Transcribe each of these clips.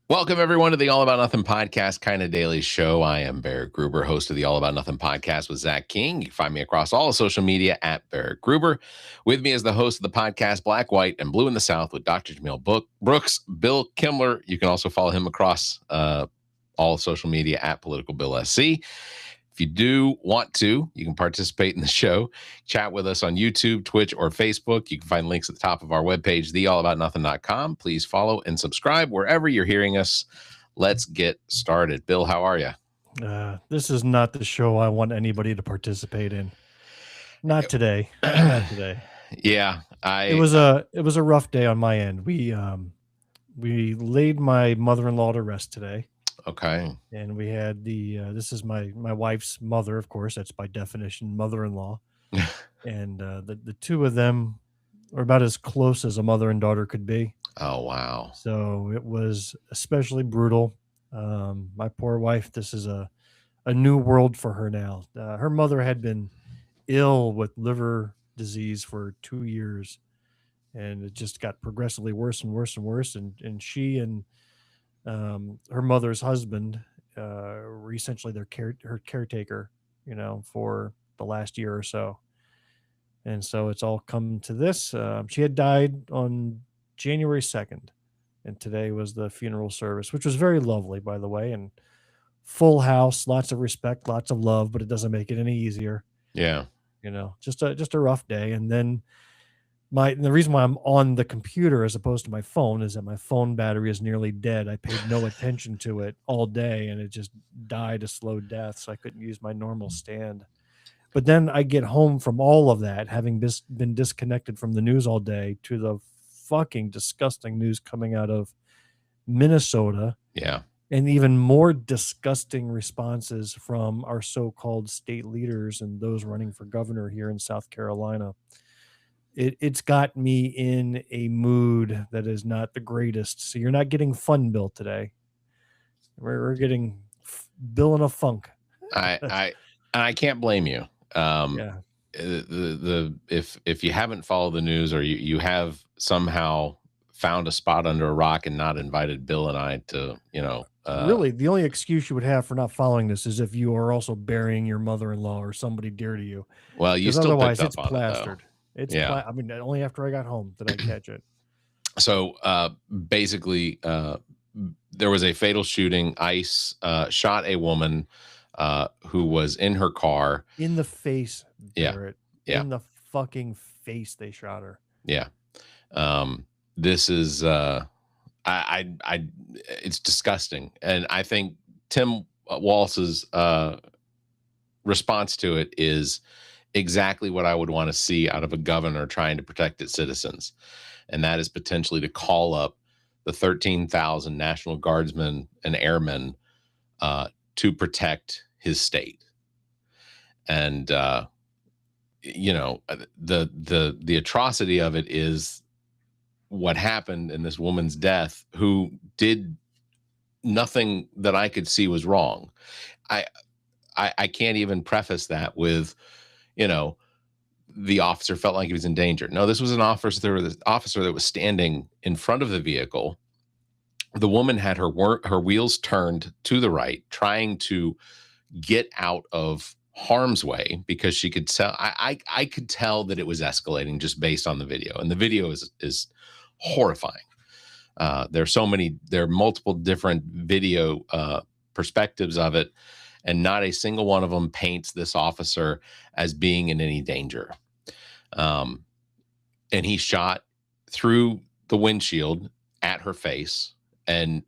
Welcome, everyone, to the All About Nothing podcast, kind of daily show. I am Barrett Gruber, host of the All About Nothing podcast with Zach King. You can find me across all of social media at Barrett Gruber. With me is the host of the podcast, Black, White, and Blue in the South with Dr. Jamil Brooks, Bill Kimler. You can also follow him across all social media at Political Bill SC. If you do want to, you can participate in the show. Chat with us on YouTube, Twitch, or Facebook. You can find links at the top of our webpage, theallaboutnothing.com. Please follow and subscribe wherever you're hearing us. Let's get started. Bill, how are you? This is not the show I want anybody to participate in. Not today. Not today. Yeah, It was a rough day on my end. We laid my mother-in-law to rest today. Okay. And we had this is my wife's mother, of course. That's by definition mother-in-law. And the two of them are about as close as a mother and daughter could be. Oh, wow. So it was especially brutal. My poor wife, this is a new world for her now. Her mother had been ill with liver disease for 2 years, and it just got progressively worse and worse and worse. And she and her mother's husband were essentially her caretaker, for the last year or so. And so it's all come to this. She had died on January 2nd, and today was the funeral service, which was very lovely, by the way, and full house, lots of respect, lots of love, but it doesn't make it any easier. Yeah. Just a rough day. And then the reason why I'm on the computer as opposed to my phone is that my phone battery is nearly dead. I paid no attention to it all day, and it just died a slow death, so I couldn't use my normal stand. But then I get home from all of that, having been disconnected from the news all day, to the fucking disgusting news coming out of Minnesota. Yeah. And even more disgusting responses from our so-called state leaders and those running for governor here in South Carolina. It's got me in a mood that is not the greatest. So you're not getting fun Bill today. We're getting Bill in a funk. I can't blame you. Yeah. If you haven't followed the news, or you have somehow found a spot under a rock and not invited Bill and I to, really, the only excuse you would have for not following this is if you are also burying your mother-in-law or somebody dear to you. Well, you still otherwise picked up it's on plastered. It, though. I mean, only after I got home did I catch it. So basically, there was a fatal shooting. ICE shot a woman who was in her car. In the face, Barrett. Yeah. In the fucking face, they shot her. Yeah. This is it's disgusting, and I think Tim Walz's response to it is exactly what I would want to see out of a governor trying to protect its citizens, and that is potentially to call up the 13,000 National Guardsmen and airmen to protect his state. And the atrocity of it is what happened in this woman's death, who did nothing that I could see was wrong. I can't even preface that with, the officer felt like he was in danger. No, this was an officer that was standing in front of the vehicle. The woman had her wheels turned to the right, trying to get out of harm's way, because she could tell. I could tell that it was escalating just based on the video, and the video is horrifying. There are multiple different video perspectives of it, and not a single one of them paints this officer as being in any danger. And he shot through the windshield at her face, and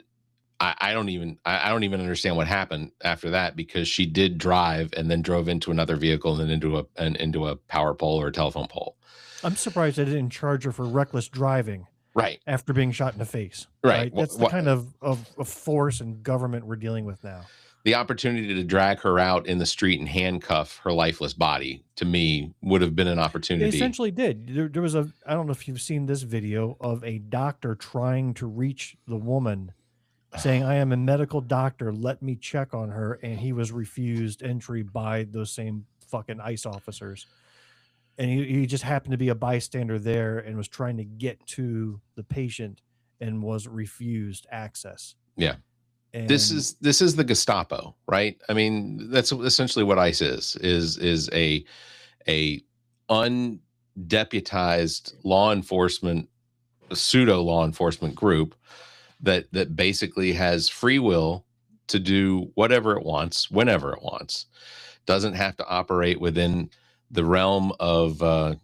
I don't even understand what happened after that, because she did drive and then drove into another vehicle and then into a power pole or a telephone pole. I'm surprised they didn't charge her for reckless driving. Right. After being shot in the face. Right. That's the kind of force and government we're dealing with now. The opportunity to drag her out in the street and handcuff her lifeless body, to me, would have been an opportunity. They essentially did. There was I don't know if you've seen this video of a doctor trying to reach the woman, saying, "I am a medical doctor, let me check on her," and he was refused entry by those same fucking ICE officers. And he just happened to be a bystander there and was trying to get to the patient and was refused access. Yeah. And This is the Gestapo, right? I mean, that's essentially what ICE is a undeputized law enforcement, pseudo law enforcement group that basically has free will to do whatever it wants, whenever it wants. Doesn't have to operate within the realm of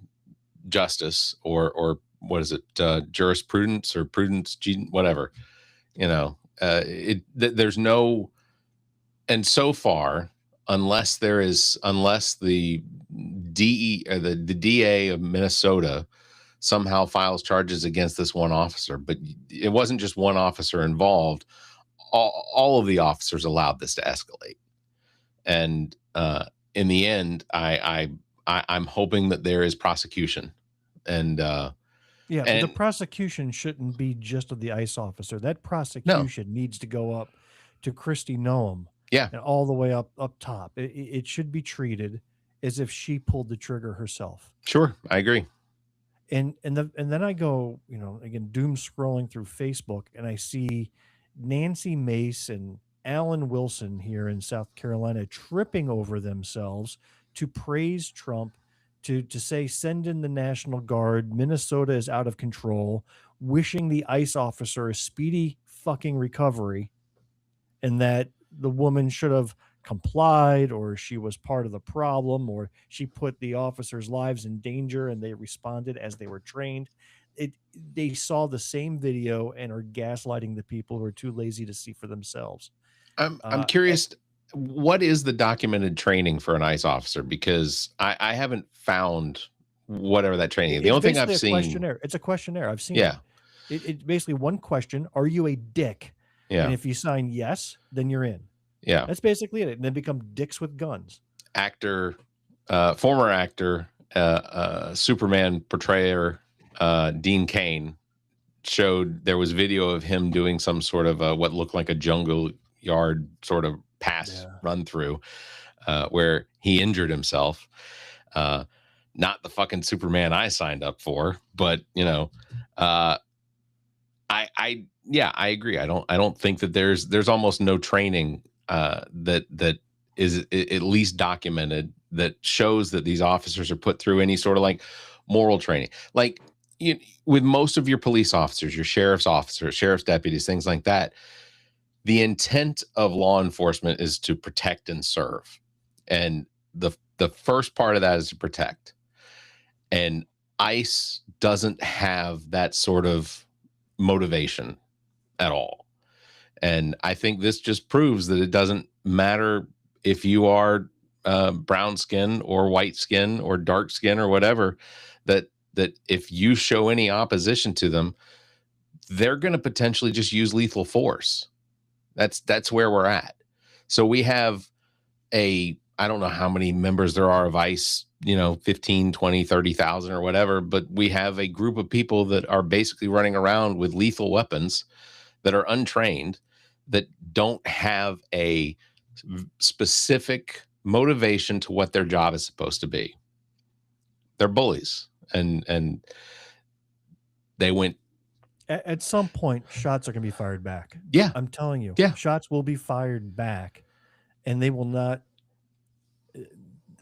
justice or what is it, jurisprudence or prudence, whatever. There's no, and so far, unless the the DA of Minnesota somehow files charges against this one officer, but it wasn't just one officer involved. All of the officers allowed this to escalate, and in the end, I'm hoping that there is prosecution, and yeah, but the and prosecution shouldn't be just of the ICE officer. That no, prosecution needs to go up to Christy Noem yeah, and all the way up top. It should be treated as if she pulled the trigger herself. sure, I agree. And then I go, again, doom scrolling through Facebook, and I see Nancy Mace and Alan Wilson here in South Carolina tripping over themselves to praise Trump, to say send in the National Guard. Minnesota is out of control, wishing the ICE officer a speedy fucking recovery, and that the woman should have complied, or she was part of the problem, or she put the officers' lives in danger and they responded as they were trained. They saw the same video and are gaslighting the people who are too lazy to see for themselves. I'm Uh, curious, what is the documented training for an ICE officer? Because I haven't found whatever that training is. The it's only thing I've basically a seen, questionnaire. It's a questionnaire. I've seen yeah, it's basically one question: are you a dick? And yeah, if you sign yes, then you're in. yeah. That's basically it. And then become dicks with guns. Actor, former actor, Superman portrayer, Dean Cain showed there was video of him doing some sort of what looked like a jungle yard sort of pass run through, where he injured himself. Not the fucking Superman I signed up for, but I agree. I don't think that there's almost no training that is at least documented that shows that these officers are put through any sort of like moral training. Like with most of your police officers, your sheriff's officers, sheriff's deputies, things like that, the intent of law enforcement is to protect and serve. And the first part of that is to protect. And ICE doesn't have that sort of motivation at all. And I think this just proves that it doesn't matter if you are brown skin or white skin or dark skin or whatever, that if you show any opposition to them, they're going to potentially just use lethal force. That's where we're at. So we have I don't know how many members there are of ICE, 15, 20, 30,000 or whatever, but we have a group of people that are basically running around with lethal weapons that are untrained, that don't have a specific motivation to what their job is supposed to be. They're bullies, and they went. At some point, shots are going to be fired back. Yeah, I'm telling you. Yeah, shots will be fired back, and they will not.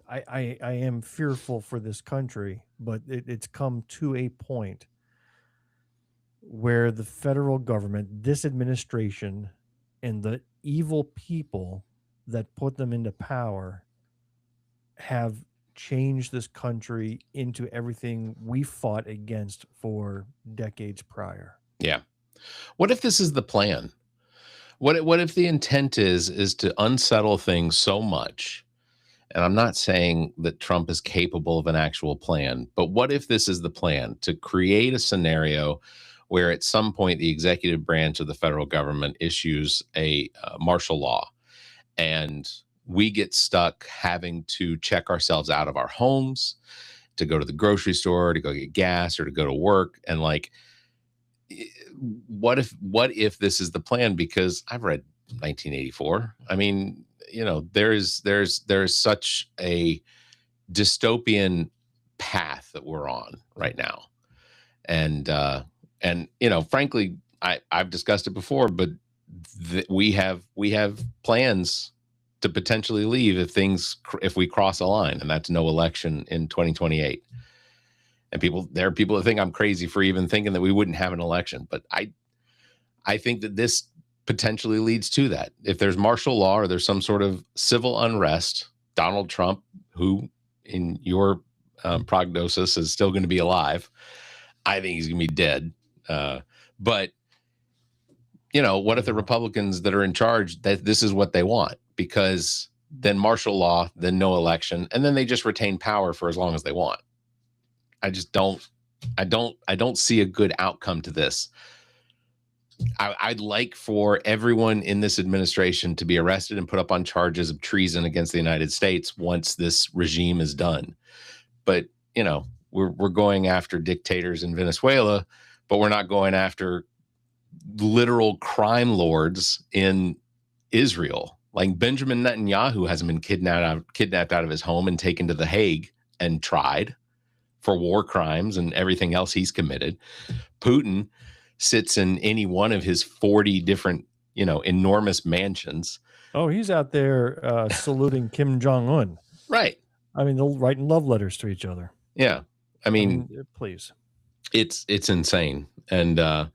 I am fearful for this country, but it's come to a point where the federal government, this administration, and the evil people that put them into power have changed this country into everything we fought against for decades prior. Yeah. What if this is the plan? What if the intent is to unsettle things so much? And I'm not saying that Trump is capable of an actual plan, but what if this is the plan, to create a scenario where at some point the executive branch of the federal government issues a martial law, and we get stuck having to check ourselves out of our homes, to go to the grocery store, to go get gas, or to go to work, and like, what if this is the plan? Because I've read 1984. I mean, there's such a dystopian path that we're on right now, and frankly, I've discussed it before, but we have plans to potentially leave if we cross a line, and that's no election in 2028. And there are people that think I'm crazy for even thinking that we wouldn't have an election, but I think that this potentially leads to that. If there's martial law or there's some sort of civil unrest, Donald Trump, who in your prognosis is still going to be alive, I think he's going to be dead. But what if the Republicans that are in charge, that this is what they want? Because then martial law, then no election, and then they just retain power for as long as they want. I don't see a good outcome to this. I'd like for everyone in this administration to be arrested and put up on charges of treason against the United States once this regime is done. But, we're going after dictators in Venezuela, but we're not going after literal crime lords in Israel. Like Benjamin Netanyahu hasn't been kidnapped out of his home and taken to The Hague and tried for war crimes and everything else he's committed. Putin sits in any one of his 40 different, enormous mansions. Oh, he's out there saluting Kim Jong-un. Right. I mean, they're writing love letters to each other. Yeah. I mean please. It's insane. And, my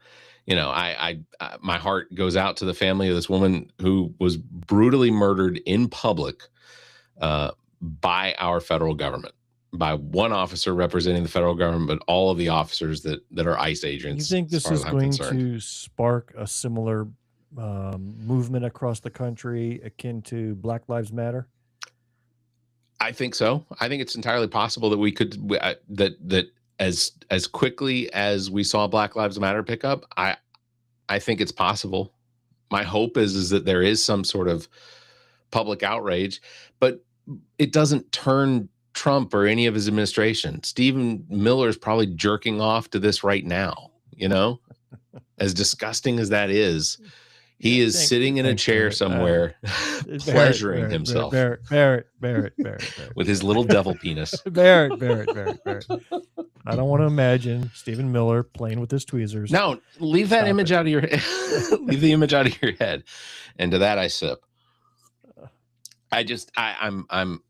heart goes out to the family of this woman who was brutally murdered in public by our federal government, by one officer representing the federal government, but all of the officers that are ICE agents. You think this is going to spark a similar movement across the country akin to Black Lives Matter? I think so. I think it's entirely possible that we could that as quickly as we saw Black Lives Matter pick up, I think it's possible. My hope is that there is some sort of public outrage, but it doesn't turn Trump or any of his administration. Stephen Miller is probably jerking off to this right now, as disgusting as that is. He is sitting in a chair somewhere, pleasuring himself. Barrett. With his little devil penis. Barrett. I don't want to imagine Stephen Miller playing with his tweezers. No, leave that image out of your head. Leave the image out of your head. And to that I sip. I'm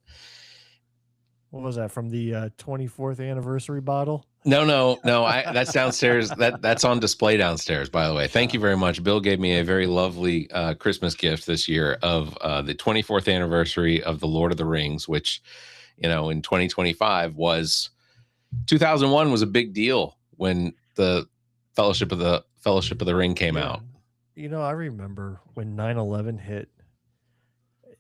What was that, from the 24th anniversary bottle? No. That's downstairs. That's on display downstairs, by the way. Thank you very much. Bill gave me a very lovely Christmas gift this year of the 24th anniversary of The Lord of the Rings, which, in 2025 was 2001 was a big deal when the Fellowship of the Ring came out. I remember when 9/11 hit.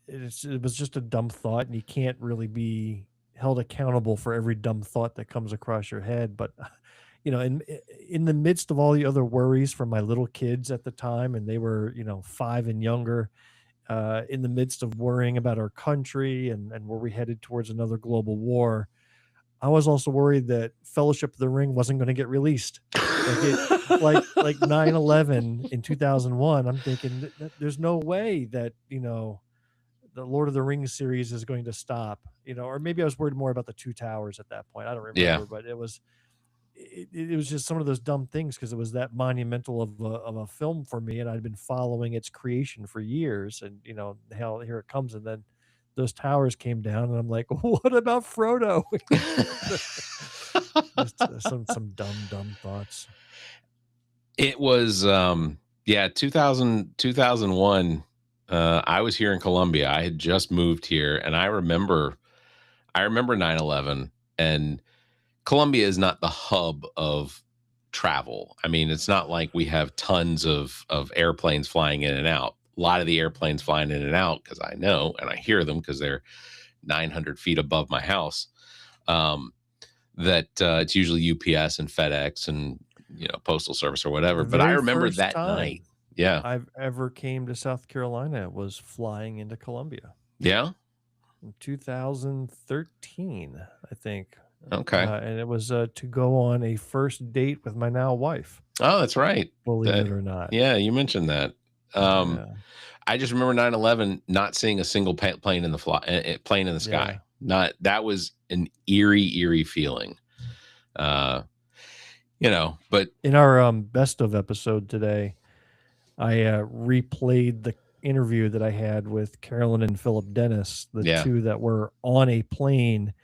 It was just a dumb thought, and you can't really be held accountable for every dumb thought that comes across your head. But, in the midst of all the other worries for my little kids at the time, and they were, 5 and younger, in the midst of worrying about our country and were we headed towards another global war, I was also worried that Fellowship of the Ring wasn't going to get released. Like 9/11 in 2001, I'm thinking there's no way that, the Lord of the Rings series is going to stop, or maybe I was worried more about the Two Towers at that point. I don't remember, but it was just some of those dumb things because it was that monumental of a film for me, and I'd been following its creation for years, and hell, here it comes, and then those towers came down, and I'm like, what about Frodo? some dumb thoughts. It was 2001. I was here in Columbia. I had just moved here, and I remember 9/11, and Columbia is not the hub of travel. I mean, it's not like we have tons of airplanes flying in and out. A lot of the airplanes flying in and out, because I know and I hear them because they're 900 feet above my house, that it's usually UPS and FedEx and Postal Service or whatever. But I remember that night. Yeah, I've ever came to South Carolina was flying into Columbia. Yeah, in 2013, I think. Okay, and it was to go on a first date with my now wife. Oh, that's right. Believe it or not. Yeah, you mentioned that. I just remember 9/11 not seeing a single plane in the sky. That was an eerie feeling. But in our best of episode today, I replayed the interview that I had with Carolyn and Philip Dennis, the Yeah. two that were on a plane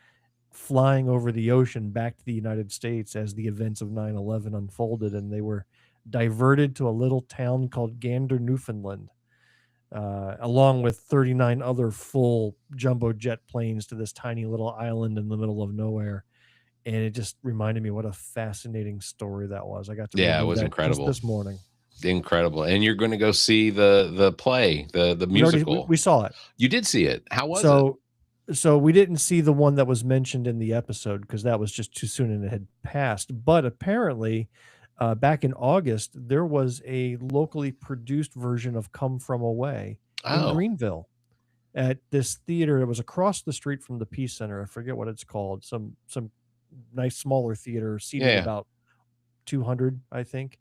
flying over the ocean back to the United States as the events of 9/11 unfolded, and they were diverted to a little town called Gander, Newfoundland, along with 39 other full jumbo jet planes to this tiny little island in the middle of nowhere. And it just reminded me what a fascinating story that was. I got to Yeah, it relive was that just incredible. this morning. Incredible. And you're going to go see the play, the musical. We saw it. You did see it. How was it? So we didn't see the one that was mentioned in the episode because that was just too soon and it had passed. But apparently, back in August, there was a locally produced version of Come From Away in Oh, Greenville at this theater. It was across the street from the Peace Center. I forget what it's called. Some nice smaller theater seating yeah. about 200, I think.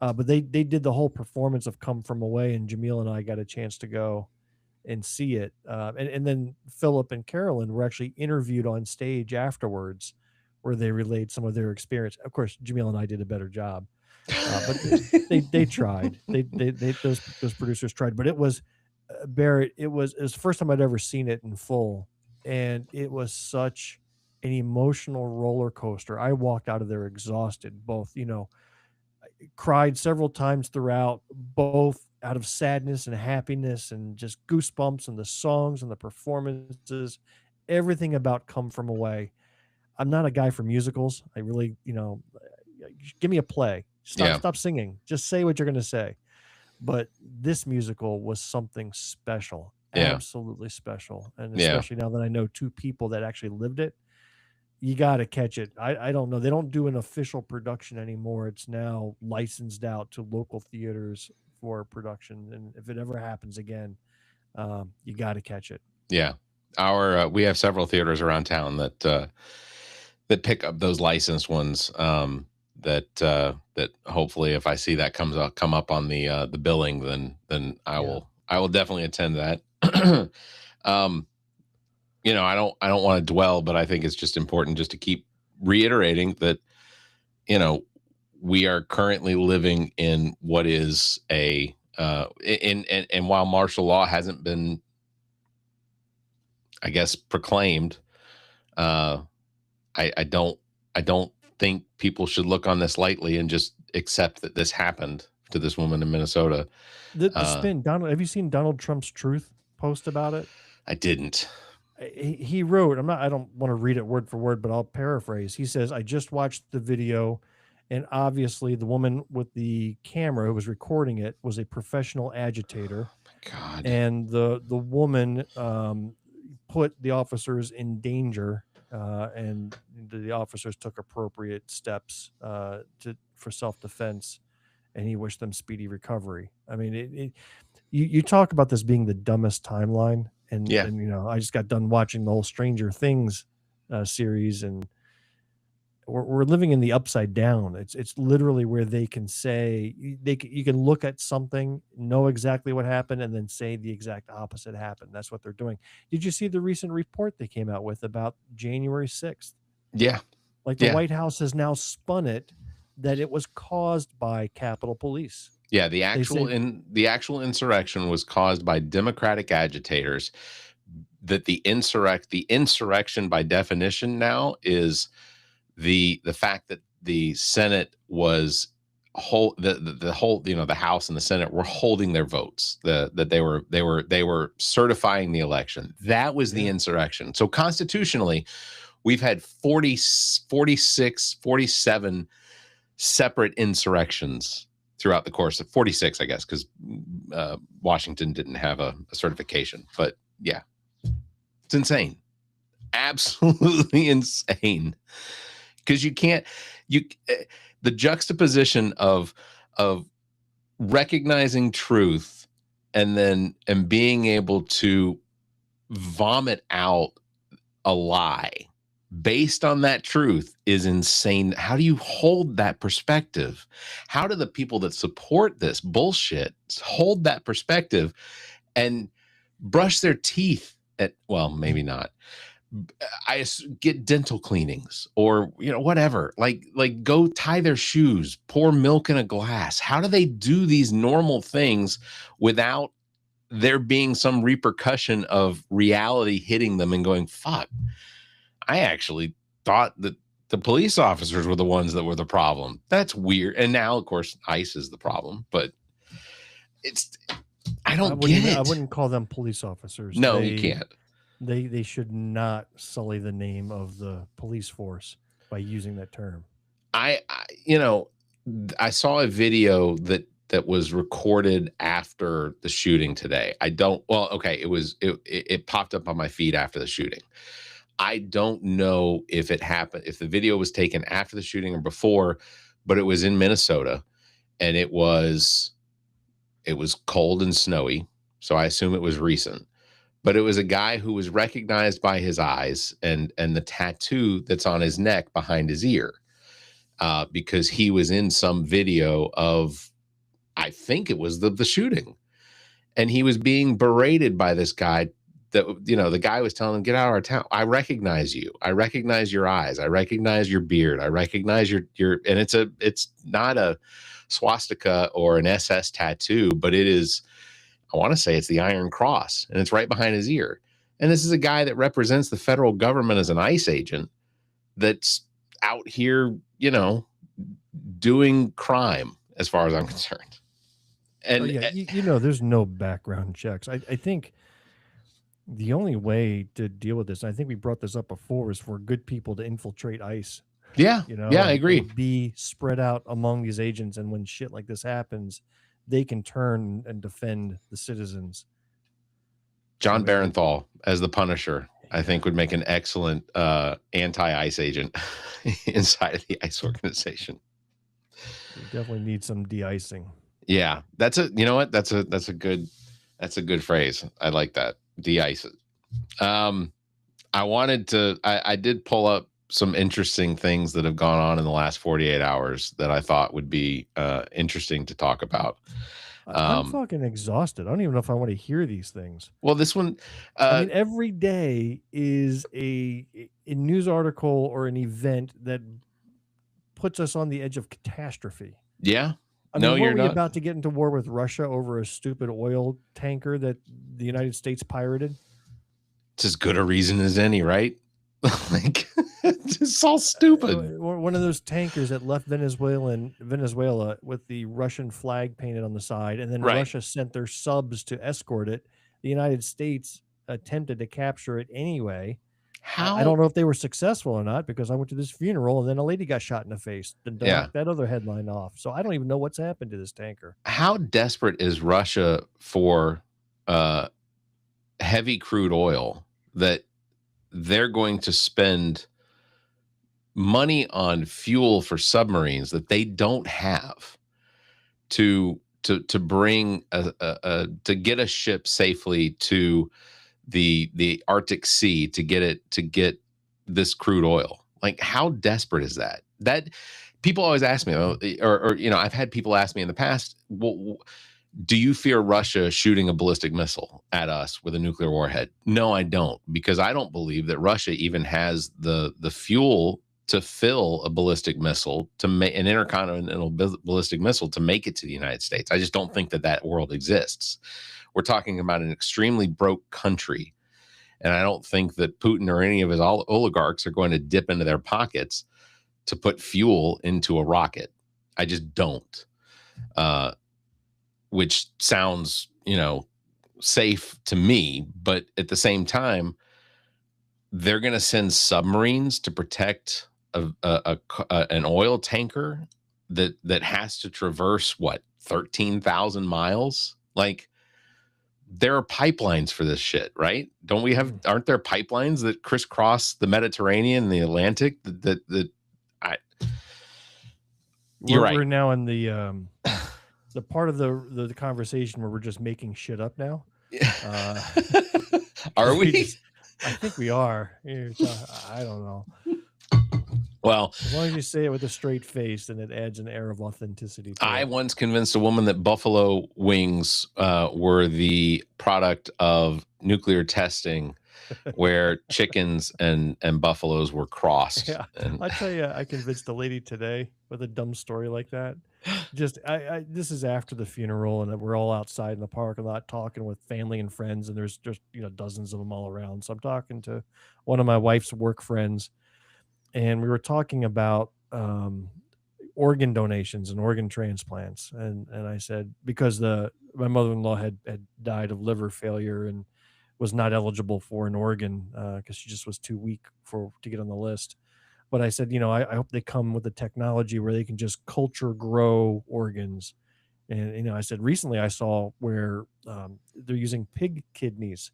But they did the whole performance of Come From Away, and Jamil and I got a chance to go and see it. And then Philip and Carolyn were actually interviewed on stage afterwards, where they relayed some of their experience. Of course, Jamil and I did a better job, but they tried. Those producers tried. But it was Barrett. It was the first time I'd ever seen it in full, and it was such an emotional roller coaster. I walked out of there exhausted, both cried several times throughout, both out of sadness and happiness and just goosebumps and the songs and the performances, everything about Come From Away. I'm not a guy for musicals. I really, give me a play. Stop singing. Just say what you're going to say. But this musical was something special, absolutely special. And especially now that I know two people that actually lived it, you got to catch it. I don't know. They don't do an official production anymore. It's now licensed out to local theaters for production. And if it ever happens again, you got to catch it. Yeah. We have several theaters around town that pick up those licensed ones. That hopefully, if I see that come up on the billing, then I will definitely attend that. I don't want to dwell, but I think it's just important just to keep reiterating that, we are currently living in what is and while martial law hasn't been, I guess, proclaimed, I don't think people should look on this lightly and just accept that this happened to this woman in Minnesota. The spin, Donald. Have you seen Donald Trump's Truth post about it? I didn't. He wrote, I don't want to read it word for word, but I'll paraphrase. He says, I just watched the video, and obviously the woman with the camera who was recording it was a professional agitator. Oh my God. And the woman put the officers in danger, and the officers took appropriate steps for self-defense, and he wished them speedy recovery. I mean, you talk about this being the dumbest timeline. And I just got done watching the whole Stranger Things series, and we're living in the upside down. It's literally where they can say you can look at something, know exactly what happened, and then say the exact opposite happened. That's what they're doing. Did you see the recent report they came out with about January 6th? Yeah, like the White House has now spun it that it was caused by Capitol Police. Yeah, the actual insurrection was caused by Democratic agitators. That the insurrection by definition now is the fact that the Senate was the House and the Senate were holding their votes, that they were certifying the election. That was the insurrection. So constitutionally, we've had 47 separate insurrections throughout the course of 46, I guess, because Washington didn't have a certification. But yeah, it's insane. Absolutely insane. Because the juxtaposition of recognizing truth and being able to vomit out a lie based on that truth is insane. How do you hold that perspective? How do the people that support this bullshit hold that perspective and brush their teeth at, well, maybe not, get dental cleanings or whatever. Like go tie their shoes, pour milk in a glass. How do they do these normal things without there being some repercussion of reality hitting them and going, fuck, I actually thought that the police officers were the ones that were the problem. That's weird. And now, of course, ICE is the problem, but I don't get it. I wouldn't call them police officers. No, you can't. They should not sully the name of the police force by using that term. I saw a video that was recorded after the shooting today. It popped up on my feed after the shooting. I don't know if it happened, if the video was taken after the shooting or before, but it was in Minnesota, and it was cold and snowy, so I assume it was recent. But it was a guy who was recognized by his eyes and the tattoo that's on his neck behind his ear, because he was in some video of, I think it was the shooting, and he was being berated by this guy. That the guy was telling him, "Get out of our town. I recognize you. I recognize your eyes. I recognize your beard. I recognize your." And it's not a swastika or an SS tattoo, but it is. I want to say it's the Iron Cross, and it's right behind his ear. And this is a guy that represents the federal government as an ICE agent that's out here, doing crime, as far as I'm concerned. And there's no background checks. I think the only way to deal with this, and I think we brought this up before, is for good people to infiltrate ICE. Yeah. I agree. Be spread out among these agents. And when shit like this happens, they can turn and defend the citizens. John Barenthal as the Punisher, I think, would make an excellent anti-ICE agent inside of the ICE organization. We definitely need some de-icing. Yeah, that's a good phrase. I like that. De-ice it. I did pull up some interesting things that have gone on in the last 48 hours that I thought would be interesting to talk about. I'm fucking exhausted. I don't even know if I want to hear these things. Well, this one, every day is a news article or an event that puts us on the edge of catastrophe. Yeah. Were we about to get into war with Russia over a stupid oil tanker that the United States pirated? It's as good a reason as any, right? Like, it's all stupid. One of those tankers that left Venezuela with the Russian flag painted on the side, and then Russia sent their subs to escort it. The United States attempted to capture it anyway. How? I don't know if they were successful or not, because I went to this funeral and then a lady got shot in the face. That other headline off. So I don't even know what's happened to this tanker. How desperate is Russia for heavy crude oil that they're going to spend money on fuel for submarines that they don't have to bring to get a ship safely to the Arctic Sea to get this crude oil? Like, how desperate is that? That people always ask me, or I've had people ask me in the past, well, do you fear Russia shooting a ballistic missile at us with a nuclear warhead? No, I don't, because I don't believe that Russia even has the fuel to fill a ballistic missile, to make an intercontinental ballistic missile, to make it to the United States. I just don't think that world exists. We're talking about an extremely broke country, and I don't think that Putin or any of his oligarchs are going to dip into their pockets to put fuel into a rocket. I just don't. Which sounds, safe to me, but at the same time, they're going to send submarines to protect an oil tanker that has to traverse 13,000 miles. Like, there are pipelines for this shit, right? Aren't there pipelines that crisscross the Mediterranean and the Atlantic? You're right. We're now in the part of the conversation where we're just making shit up now. Are we? I think we are. I don't know. Well, as long as you say it with a straight face, then it adds an air of authenticity to I it. once convinced a woman that buffalo wings were the product of nuclear testing where chickens and buffaloes were crossed. Yeah, And I'll tell you, I convinced a lady today with a dumb story like that. Just, this is after the funeral, and we're all outside in the parking lot talking with family and friends, and there's just dozens of them all around. So I'm talking to one of my wife's work friends, and we were talking about organ donations and organ transplants, and I said because my mother-in-law had died of liver failure and was not eligible for an organ because she just was too weak to get on the list. But I said, I hope they come with the technology where they can just culture grow organs. And I said recently I saw where they're using pig kidneys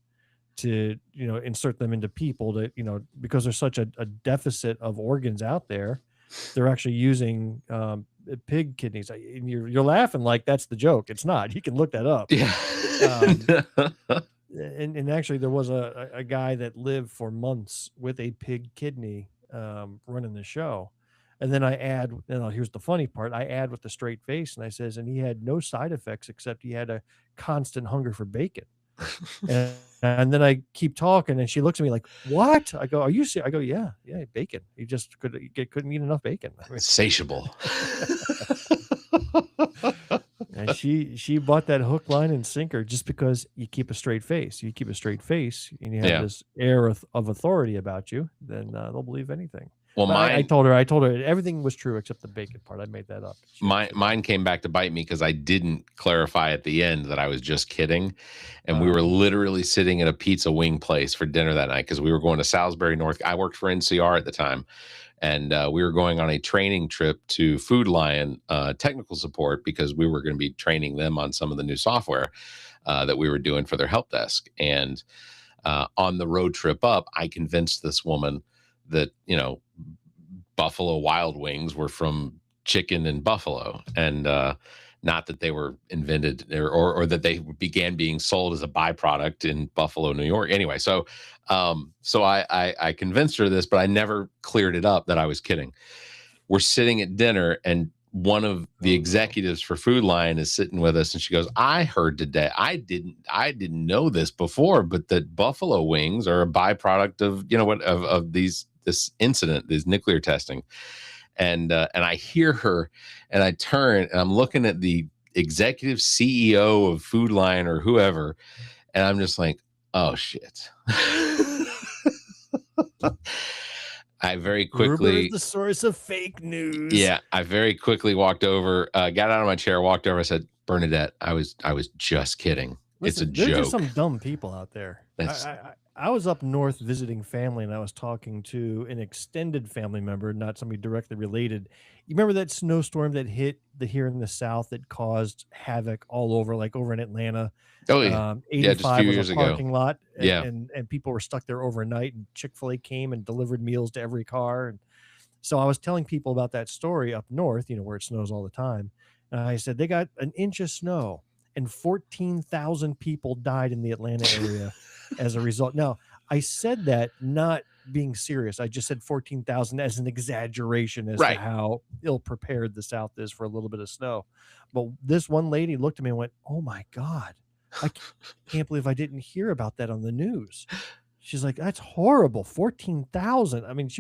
to insert them into people to because there's such a deficit of organs out there. They're actually using pig kidneys. And you're laughing like that's the joke. It's not. You can look that up. yeah. And actually there was a guy that lived for months with a pig kidney running the show. And then I add, here's the funny part, I add with the straight face, and I says, and he had no side effects except he had a constant hunger for bacon. And then I keep talking, and she looks at me like, "What?" I go, "Are you serious?" I go, "Yeah, bacon. He just couldn't eat enough bacon." I mean, Insatiable. and she bought that hook, line, and sinker just because you keep a straight face. You keep a straight face, and you have this air of authority about you. Then they'll believe anything. Well, I told her everything was true except the bacon part. I made that up. Mine came back to bite me because I didn't clarify at the end that I was just kidding. And we were literally sitting at a pizza wing place for dinner that night because we were going to Salisbury, North. I worked for NCR at the time. And we were going on a training trip to Food Lion technical support because we were going to be training them on some of the new software that we were doing for their help desk. And on the road trip up, I convinced this woman that, Buffalo Wild Wings were from chicken and buffalo, and not that they were invented or that they began being sold as a byproduct in Buffalo, New York. Anyway, so I convinced her of this, but I never cleared it up that I was kidding. We're sitting at dinner, and one of the executives for Food Lion is sitting with us, and she goes, "I heard today. I didn't know this before, but that buffalo wings are a byproduct of of this incident, this nuclear testing." And I hear her, and I turn, and I'm looking at the executive CEO of Food Lion or whoever, and I'm just like, "Oh shit." I very quickly, Gruber is the source of fake news. Yeah, I very quickly walked over, got out of my chair, walked over. I said, "Bernadette, I was just kidding. Listen, it's a joke." There's just some dumb people out there. I was up north visiting family, and I was talking to an extended family member, not somebody directly related. You remember that snowstorm that hit here in the South that caused havoc all over, like over in Atlanta? Oh yeah, 85 just a few was years a ago. parking lot, Yeah. and people were stuck there overnight, and Chick-fil-A came and delivered meals to every car. And so I was telling people about that story up north, where it snows all the time. And I said they got an inch of snow, and 14,000 people died in the Atlanta area as a result. Now, I said that not being serious. I just said 14,000 as an exaggeration as to how ill-prepared the South is for a little bit of snow. But this one lady looked at me and went, "Oh my God, I can't believe I didn't hear about that on the news." She's like, "That's horrible. 14,000. I mean,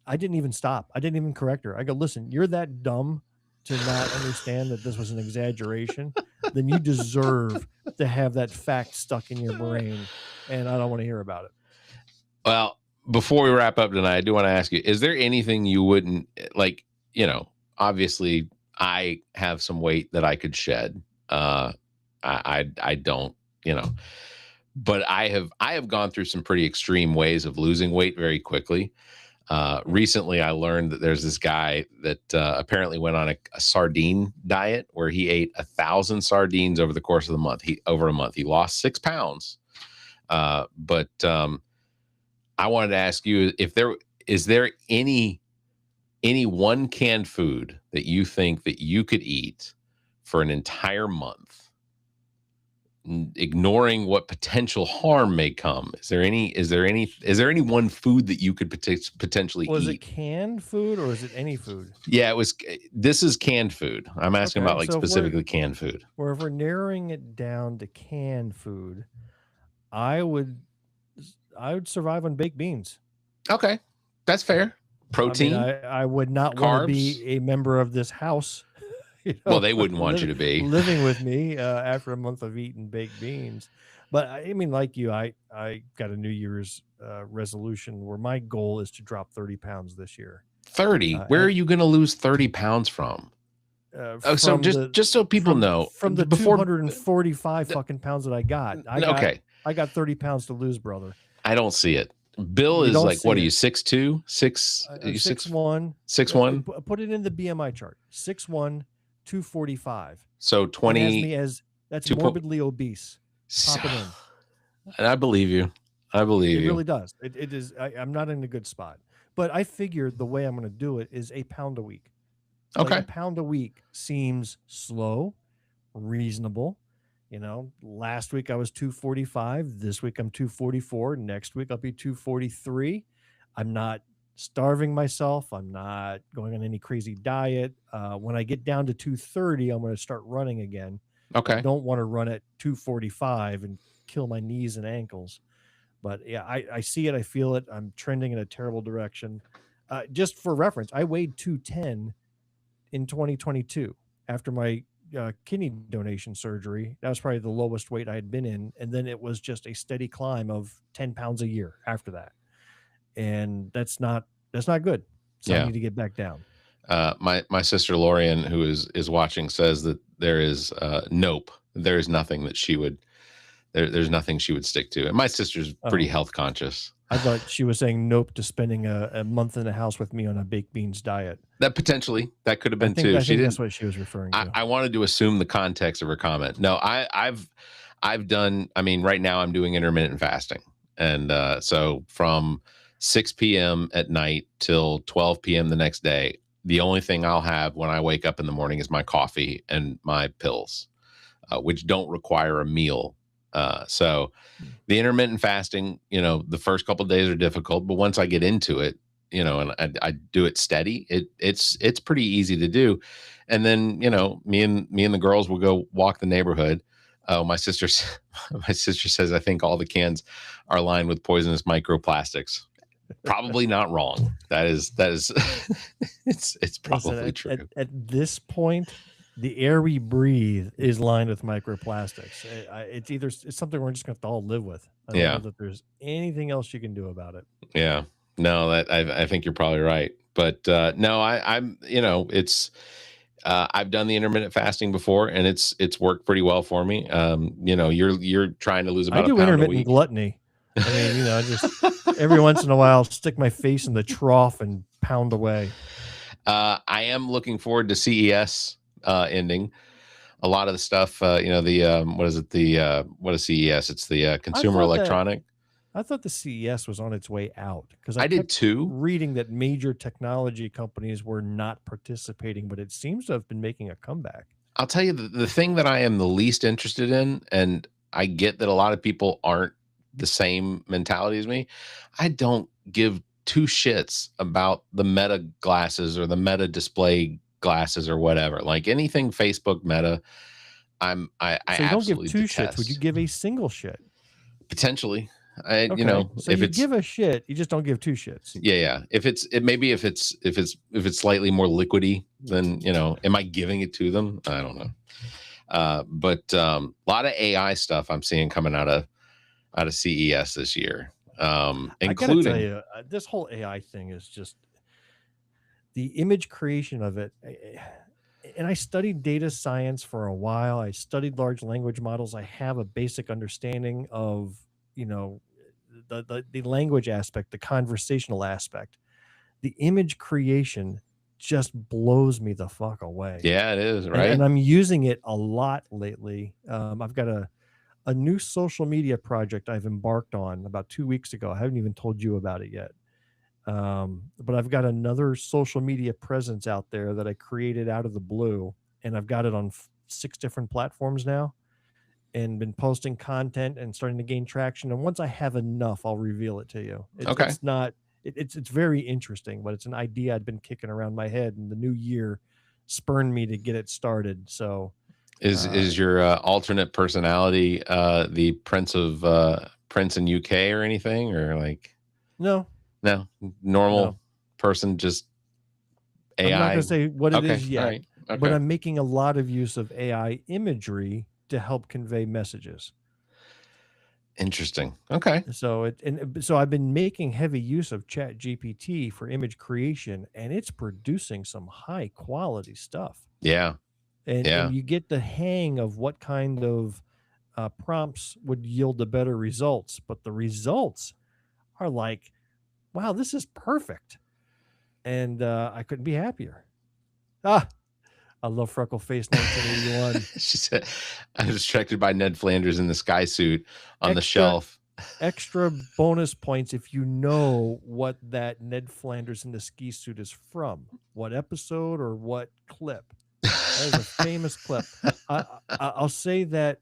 I didn't even stop. I didn't even correct her. I go, "Listen, you're that dumb to not understand that this was an exaggeration, then you deserve to have that fact stuck in your brain, and I don't want to hear about it." Well, before we wrap up tonight, I do want to ask you, is there anything you wouldn't like, obviously I have some weight that I could shed. I don't, but I have gone through some pretty extreme ways of losing weight very quickly. Recently, I learned that there's this guy that apparently went on a sardine diet where he ate 1,000 sardines over the course of the month. Over a month, he lost 6 pounds. But I wanted to ask you if is there any one canned food that you think that you could eat for an entire month, ignoring what potential harm may come? Is there any one food that you could potentially eat? Was it canned food or is it any food? Yeah, this is canned food. I'm asking about specifically canned food. Or if we're narrowing it down to canned food, I would I would survive on baked beans. Okay, that's fair. I mean, Protein, I would not want to carbs. be a member of this house, Well, they wouldn't want you to be. living with me after a month of eating baked beans. But I mean, like you, I got a New Year's resolution where my goal is to drop 30 pounds this year. 30. Where are And you going to lose 30 pounds from? Oh, so from just so people know, from the before 245 fucking pounds that I got, okay, I got 30 pounds to lose, brother. I don't see it. Bill You is don't like, see what are it. you, 6'2"? I'm 6'1". 6'1"? Put it in the BMI chart. 6'1", 245. So It has 20. me as that's 2 morbidly obese. Pop it in. And I believe you. I believe It you. really does. It is. I'm not in a good spot, but I figured the way I'm going to do it is a pound a week. Like Okay. a pound a week seems slow, reasonable. Last week I was 245. This week I'm 244. Next week I'll be 243. I'm not starving myself. I'm not going on any crazy diet. When I get down to 230, I'm going to start running again. Okay. I don't want to run at 245 and kill my knees and ankles. But yeah, I see it. I feel it. I'm trending in a terrible direction. Just for reference, I weighed 210 in 2022 after my kidney donation surgery. That was probably the lowest weight I had been in. And then it was just a steady climb of 10 pounds a year after that. And that's not good. So I need to get back down. My sister Lorian, who is watching, says that there is nope. There is nothing that she would there's nothing she would stick to. And my sister's pretty health conscious. I thought she was saying nope to spending a month in the house with me on a baked beans diet. That potentially, that could have been too. I think that's what she was referring to. I wanted to assume the context of her comment. No, I've done, I mean, right now I'm doing intermittent fasting. And so from 6 p.m. at night till 12 p.m. the next day, the only thing I'll have when I wake up in the morning is my coffee and my pills, which don't require a meal. So the intermittent fasting, the first couple of days are difficult, but once I get into it, and I do it steady, it's pretty easy to do. And then, me and the girls will go walk the neighborhood. My sister says, I think all the cans are lined with poisonous microplastics. Probably not wrong. That is it's probably true. At this point, the air we breathe is lined with microplastics. It's something we're just going to have to all live with. I don't know that there's anything else you can do about it. Yeah, no, I think you're probably right. But no, I'm it's I've done the intermittent fasting before, and it's worked pretty well for me. You're trying to lose about a pound a week. I do intermittent gluttony. I mean, just every once in a while, stick my face in the trough and pound away. I am looking forward to CES ending. A lot of the stuff, what is it? What is CES? It's the Consumer Electronic. I thought the CES was on its way out because I did too. Reading that major technology companies were not participating, but it seems to have been making a comeback. I'll tell you the thing that I am the least interested in, and I get that a lot of people aren't the same mentality as me. I don't give two shits about the Meta glasses or the Meta display glasses or whatever. Like anything Facebook Meta, I so you don't give two detest. shits. Would you give a single shit? Potentially. So if you give a shit, you just don't give two shits. Yeah. If it's slightly more liquidy, then am I giving it to them? I don't know. But a lot of AI stuff I'm seeing coming out of CES this year, including. I gotta tell you, this whole AI thing is just the image creation of it. And I studied data science for a while. I studied large language models. I have a basic understanding of the language aspect, the conversational aspect. The image creation just blows me the fuck away. Yeah, it is, right? And I'm using it a lot lately. I've got a new social media project I've embarked on about 2 weeks ago. I haven't even told you about it yet. But I've got another social media presence out there that I created out of the blue, and I've got it on 6 different platforms now and been posting content and starting to gain traction. And once I have enough, I'll reveal it to you. It's not, it's very interesting, but it's an idea I'd been kicking around my head, and the new year spurned me to get it started. So is your alternate personality, the Prince of prints in UK or anything, or like No, normal no. person, just AI? I'm not going to say what it Okay, is yet, all right. Okay. but I'm making a lot of use of AI imagery to help convey messages. Interesting. Okay. So so I've been making heavy use of Chat GPT for image creation, and it's producing some high quality stuff. Yeah. And you get the hang of what kind of prompts would yield the better results, but the results are like, wow, this is perfect. And I couldn't be happier. I love Freckle Face 1981. She said, I was distracted by Ned Flanders in the sky suit on the shelf. Extra bonus points if you know what that Ned Flanders in the ski suit is from, what episode or what clip. That is a famous clip. I'll say that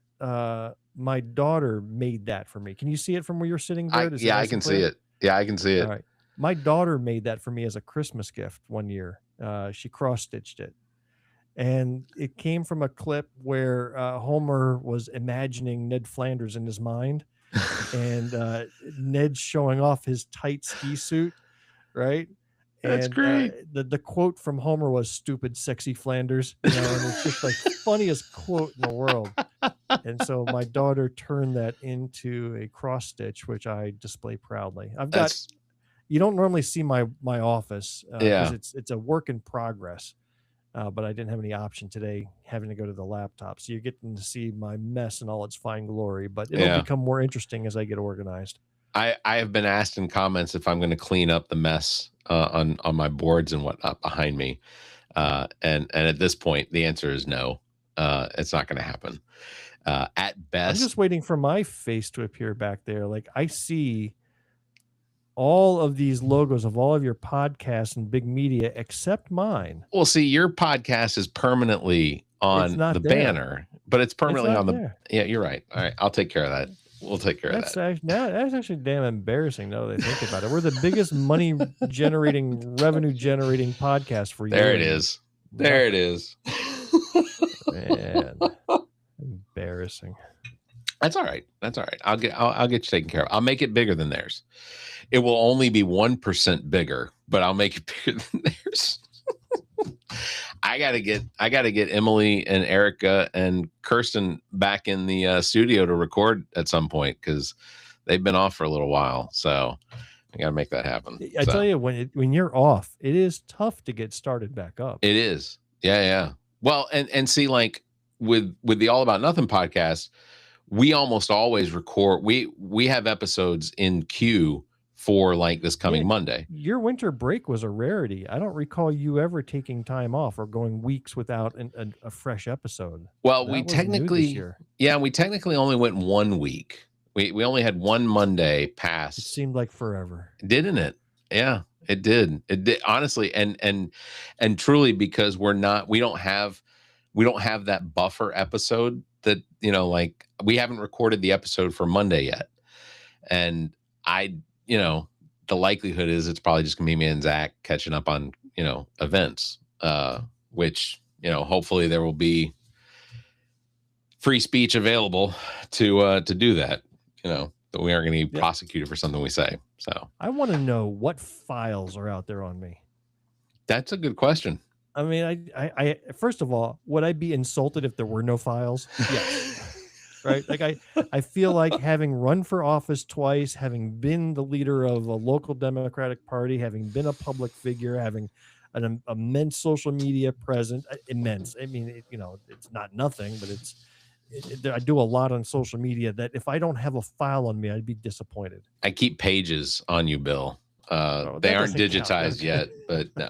my daughter made that for me. Can you see it from where you're sitting, Barrett? I can see it. Yeah, I can see it. All right. My daughter made that for me as a Christmas gift one year. She cross-stitched it. And it came from a clip where Homer was imagining Ned Flanders in his mind. And Ned's showing off his tight ski suit, right? That's great. The quote from Homer was "Stupid, sexy Flanders," and it's just like the funniest quote in the world. And so my daughter turned that into a cross stitch, which I display proudly. I've got. You don't normally see my office because it's a work in progress. But I didn't have any option today, having to go to the laptop. So you're getting to see my mess in all its fine glory, but it'll become more interesting as I get organized. I have been asked in comments if I'm going to clean up the mess on my boards and whatnot behind me. And at this point, the answer is no. It's not going to happen. At best, I'm just waiting for my face to appear back there. Like I see all of these logos of all of your podcasts and big media except mine. Well, see, your podcast is permanently on the banner, but it's permanently on the there. Yeah, you're right. All right, I'll take care of that. We'll take care of that. That's actually damn embarrassing now that I think about it. We're the biggest money generating, revenue generating podcast for you. There it is. There it is. Man, embarrassing. That's all right. That's all right. I'll get you taken care of. I'll make it bigger than theirs. It will only be 1% bigger, but I'll make it bigger than theirs. I gotta get Emily and Erica and Kirsten back in the studio to record at some point because they've been off for a little while. So I gotta make that happen. I tell you, when you're off, it is tough to get started back up. It is. Yeah. Well, and see, like with the All About Nothing podcast, we almost always record. We have episodes in queue for like this coming Monday. Your winter break was a rarity. I don't recall you ever taking time off or going weeks without a fresh episode. Well, we technically only went 1 week. We only had one Monday pass. It seemed like forever, didn't it? Yeah, it did. It did, honestly, and truly, because we don't have that buffer episode that, like we haven't recorded the episode for Monday yet, and the likelihood is it's probably just gonna be me and Zach catching up on, events, which, hopefully there will be free speech available to do that, that we aren't going to be prosecuted for something we say. So I want to know what files are out there on me. That's a good question. I mean, I first of all, would I be insulted if there were no files? Yes. Right. Like I feel like having run for office twice, having been the leader of a local Democratic Party, having been a public figure, having an immense social media presence, immense. I mean, it's not nothing, but I do a lot on social media that if I don't have a file on me, I'd be disappointed. I keep pages on you, Bill. They aren't digitized yet, but no.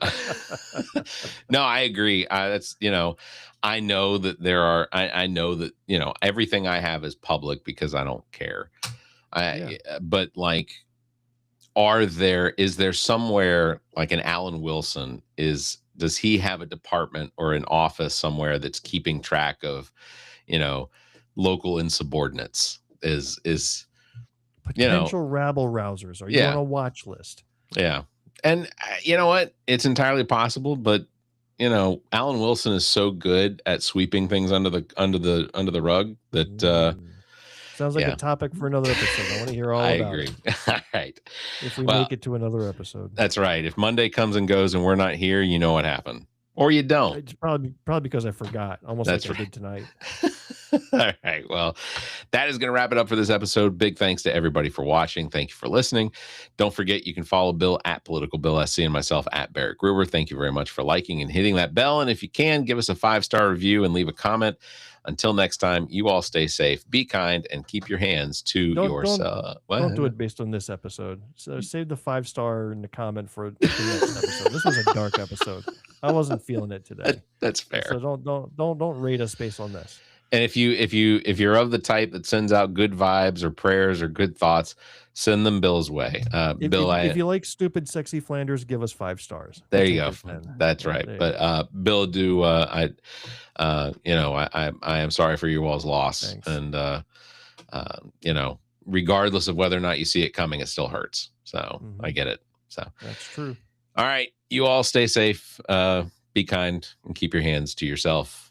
No, I agree. That's, I know that I know that, everything I have is public because I don't care. But like, is there somewhere like an Alan Wilson does he have a department or an office somewhere that's keeping track of, local insubordinates is potential rabble rousers? Are you on a watch list? Yeah. And you know what? It's entirely possible, but Alan Wilson is so good at sweeping things under the rug that Sounds like a topic for another episode. I want to hear all about agree. it. All right. If we make it to another episode. That's right. If Monday comes and goes and we're not here, you know what happened. Or you don't. It's probably because I forgot. Almost That's like I did tonight. All right. Well, that is going to wrap it up for this episode. Big thanks to everybody for watching. Thank you for listening. Don't forget, you can follow Bill at Political Bill SC and myself at Barrett Gruber. Thank you very much for liking and hitting that bell. And if you can, give us a 5-star review and leave a comment. Until next time, you all stay safe, be kind, and keep your hands to yourself. Don't do it based on this episode. So save the 5-star in the comment for the next episode. This was a dark episode. I wasn't feeling it today. That's fair. So don't rate us based on this. And if you're of the type that sends out good vibes or prayers or good thoughts, send them Bill's way. Bill, if you like stupid, sexy Flanders, give us 5 stars. There you go. That's right. But Bill, I am sorry for you all's loss. Thanks. And regardless of whether or not you see it coming, it still hurts. So I get it. So that's true. All right, you all stay safe. Be kind and keep your hands to yourself